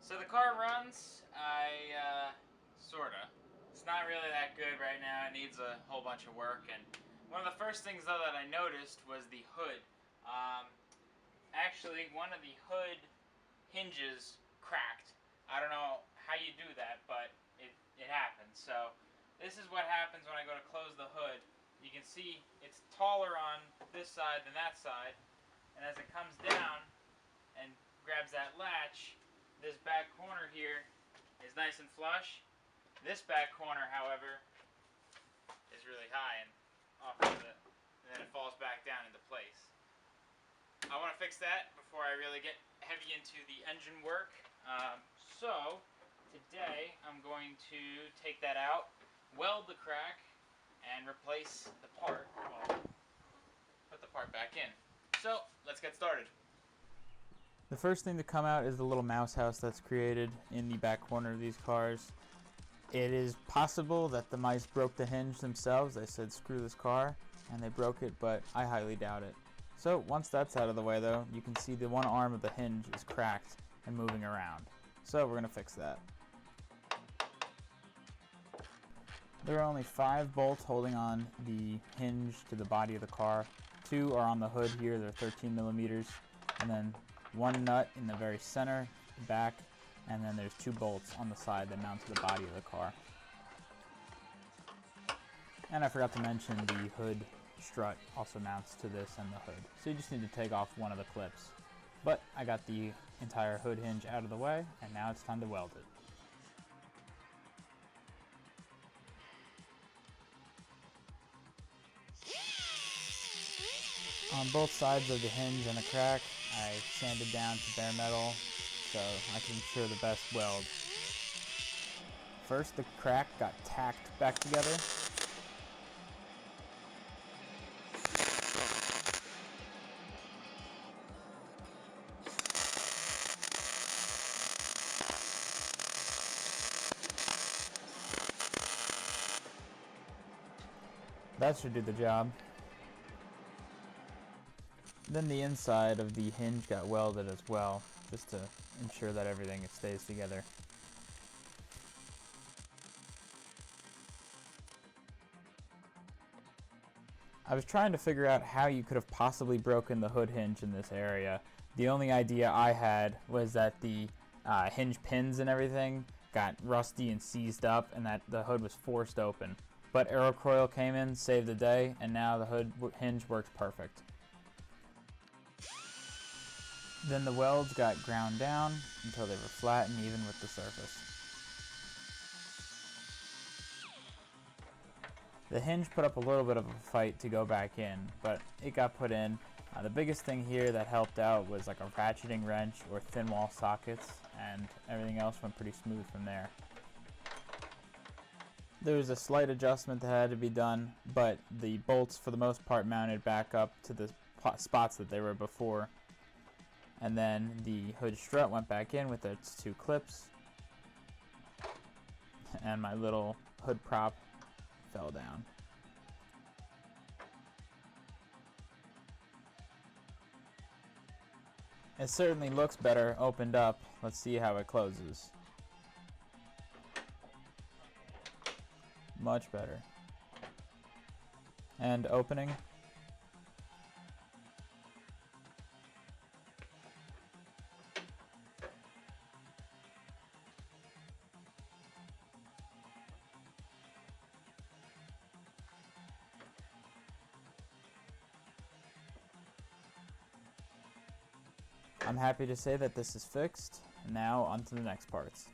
So the car runs, sorta. It's not really that good right now. It needs a whole bunch of work. And one of the first things though that I noticed was the hood. Actually, one of the hood hinges cracked. I don't know how you do that, but it happens. So this is what happens when I go to close the hood. You can see it's taller on this side than that side. And as it comes down and grabs that latch, this back corner here is nice and flush. This back corner, however, is really high and off of it, and then it falls back down into place. I want to fix that before I really get heavy into the engine work. So today I'm going to take that out, weld the crack, and replace the part. Well, put the part back in. So let's get started. The first thing to come out is the little mouse house that's created in the back corner of these cars. It is possible that the mice broke the hinge themselves. They said screw this car and they broke it, but I highly doubt it. So once that's out of the way though, you can see the one arm of the hinge is cracked and moving around. So we're going to fix that. There are only 5 bolts holding on the hinge to the body of the car. 2 are on the hood here, they're 13 millimeters, and then 1 nut in the very center, back, and then there's 2 bolts on the side that mount to the body of the car. And I forgot to mention the hood strut also mounts to this and the hood. So you just need to take off one of the clips. But I got the entire hood hinge out of the way, and now it's time to weld it. On both sides of the hinge and the crack, I sanded down to bare metal so I can ensure the best weld. First, the crack got tacked back together. That should do the job. Then the inside of the hinge got welded as well, just to ensure that everything stays together. I was trying to figure out how you could have possibly broken the hood hinge in this area. The only idea I had was that the hinge pins and everything got rusty and seized up and that the hood was forced open. But Aerocoil came in, saved the day, and now the hood hinge works perfect. Then the welds got ground down until they were flat and even with the surface. The hinge put up a little bit of a fight to go back in, but it got put in. The biggest thing here that helped out was like a ratcheting wrench or thin wall sockets, and everything else went pretty smooth from there. There was a slight adjustment that had to be done, but the bolts for the most part mounted back up to the spots that they were before. And then the hood strut went back in with its 2 clips, and my little hood prop fell down. It certainly looks better opened up. Let's see how it closes. Much better. And opening. I'm happy to say that this is fixed. Now on to the next parts.